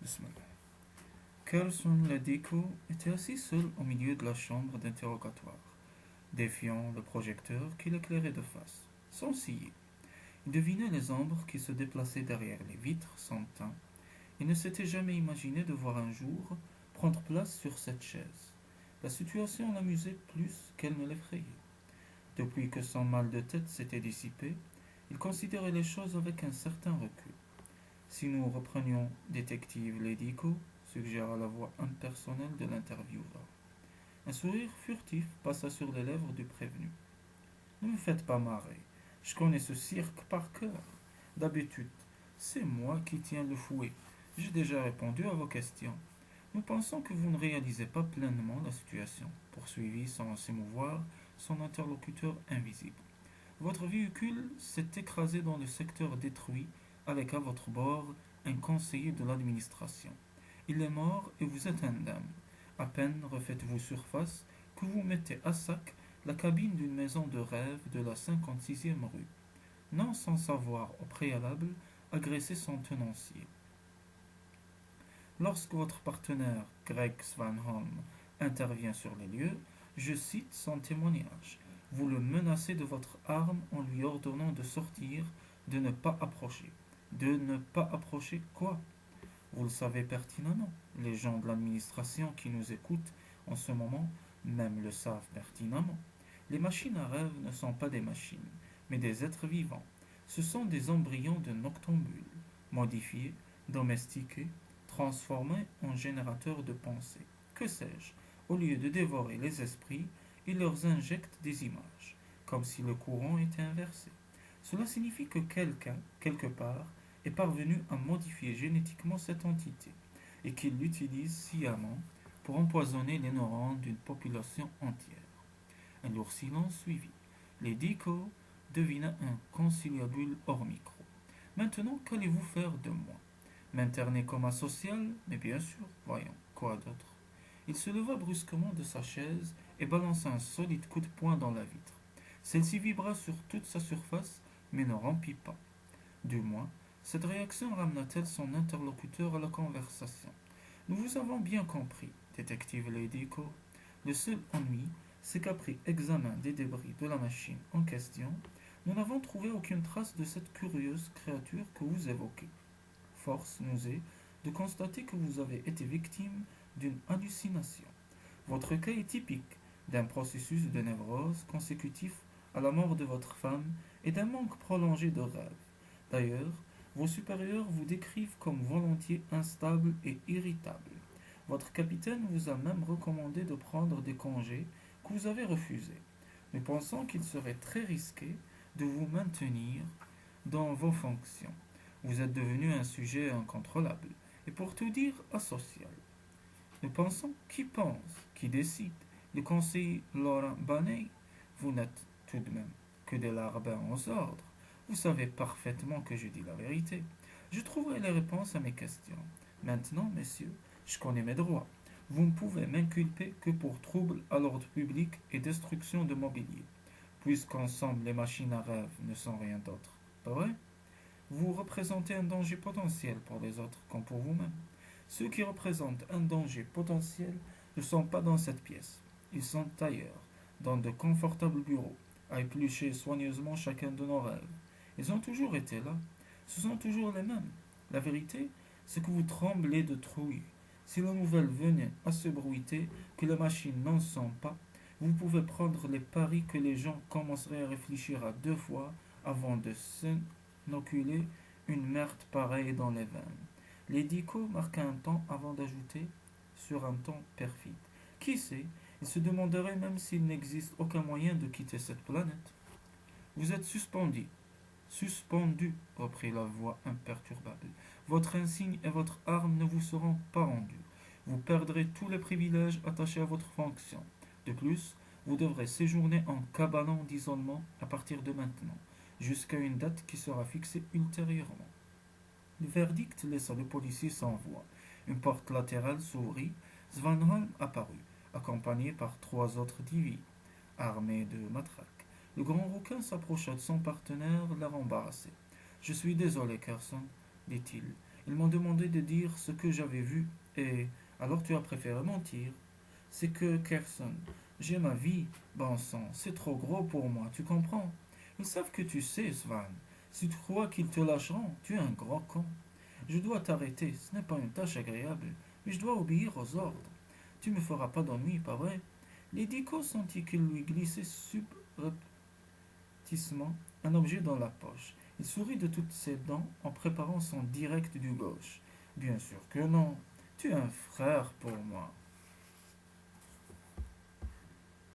Bismillah. Carlson Ladico était assis seul au milieu de la chambre d'interrogatoire, défiant le projecteur qui l'éclairait de face, sans ciller. Il devinait les ombres qui se déplaçaient derrière les vitres sans teint. Il ne s'était jamais imaginé de voir un jour prendre place sur cette chaise. La situation l'amusait plus qu'elle ne l'effrayait. Depuis que son mal de tête s'était dissipé, il considérait les choses avec un certain recul. Si nous reprenions détective Ledico, suggéra la voix impersonnelle de l'intervieweur. Un sourire furtif passa sur les lèvres du prévenu. Ne me faites pas marrer. Je connais ce cirque par cœur. D'habitude, c'est moi qui tiens le fouet. J'ai déjà répondu à vos questions. Nous pensons que vous ne réalisez pas pleinement la situation, poursuivit sans s'émouvoir son interlocuteur invisible. Votre véhicule s'est écrasé dans le secteur détruit avec à votre bord un conseiller de l'administration. Il est mort et vous êtes indemne. À peine refaites-vous surface que vous mettez à sac la cabine d'une maison de rêve de la 56e rue, non sans savoir au préalable agresser son tenancier. Lorsque votre partenaire, Greg Svanholm, intervient sur les lieux, je cite son témoignage. Vous le menacez de votre arme en lui ordonnant de sortir, de ne pas approcher. De ne pas approcher quoi? Vous le savez pertinemment. Les gens de l'administration qui nous écoutent en ce moment même le savent pertinemment. Les machines à rêve ne sont pas des machines, mais des êtres vivants. Ce sont des embryons de noctambules, modifiés, domestiqués, transformés en générateurs de pensée. Que sais-je? Au lieu de dévorer les esprits, ils leur injectent des images, comme si le courant était inversé. Cela signifie que quelqu'un, quelque part, est parvenu à modifier génétiquement cette entité et qu'il l'utilise sciemment pour empoisonner les neurones d'une population entière. Un lourd silence suivit. Lady Co devina un conciliabule hors micro. Maintenant, qu'allez-vous faire de moi? M'interner comme asocial? Mais bien sûr, voyons, quoi d'autre? Il se leva brusquement de sa chaise et balança un solide coup de poing dans la vitre. Celle-ci vibra sur toute sa surface, mais ne rompit pas. Du moins, cette réaction ramena-t-elle son interlocuteur à la conversation. Nous vous avons bien compris, détective Lady Co. Le seul ennui, c'est qu'après examen des débris de la machine en question, nous n'avons trouvé aucune trace de cette curieuse créature que vous évoquez. Force nous est de constater que vous avez été victime d'une hallucination. Votre cas est typique d'un processus de névrose consécutif à la mort de votre femme et d'un manque prolongé de rêve. D'ailleurs, vos supérieurs vous décrivent comme volontiers instable et irritable. Votre capitaine vous a même recommandé de prendre des congés que vous avez refusés. Nous pensons qu'il serait très risqué de vous maintenir dans vos fonctions. Vous êtes devenu un sujet incontrôlable et pour tout dire asocial. Nous pensons qui pense, qui décide. Le conseiller Laurent Banet, vous n'êtes tout de même que des larbins aux ordres. Vous savez parfaitement que je dis la vérité. Je trouverai les réponses à mes questions. Maintenant, messieurs, je connais mes droits. Vous ne pouvez m'inculper que pour trouble à l'ordre public et destruction de mobilier, puisqu'ensemble les machines à rêve ne sont rien d'autre. Pas vrai? Vous représentez un danger potentiel pour les autres comme pour vous-même. Ceux qui représentent un danger potentiel ne sont pas dans cette pièce. Ils sont ailleurs, dans de confortables bureaux, à éplucher soigneusement chacun de nos rêves. Ils ont toujours été là. Ce sont toujours les mêmes. La vérité, c'est que vous tremblez de trouille. Si la nouvelle venait à se bruiter que les machines n'en sont pas, vous pouvez prendre les paris que les gens commenceraient à réfléchir à deux fois avant de s'inoculer une merde pareille dans les veines. L'édico marqua un temps avant d'ajouter, sur un ton perfide. Qui sait, il se demanderait même s'il n'existe aucun moyen de quitter cette planète. Vous êtes suspendu. Suspendu, reprit la voix imperturbable. Votre insigne et votre arme ne vous seront pas rendus. Vous perdrez tous les privilèges attachés à votre fonction. De plus, vous devrez séjourner en cabanon d'isolement à partir de maintenant, jusqu'à une date qui sera fixée ultérieurement. Le verdict laissa le policier sans voix. Une porte latérale s'ouvrit. Svanholm apparut, accompagné par trois autres divis, armés de matraques. Le grand rouquin s'approcha de son partenaire, l'air embarrassé. Je suis désolé, Carson, dit-il. Ils m'ont demandé de dire ce que j'avais vu, et alors tu as préféré mentir. C'est que, Kerson, j'ai ma vie, bon sang, c'est trop gros pour moi, tu comprends? Ils savent que tu sais, Svan. Si tu crois qu'ils te lâcheront, tu es un gros con. Je dois t'arrêter, ce n'est pas une tâche agréable, mais je dois obéir aux ordres. Tu me feras pas d'ennui, pas vrai? L'édico sentit qu'il lui glissait subrepticement un objet dans la poche. Il sourit de toutes ses dents en préparant son direct du gauche. Bien sûr que non. Tu es un frère pour moi.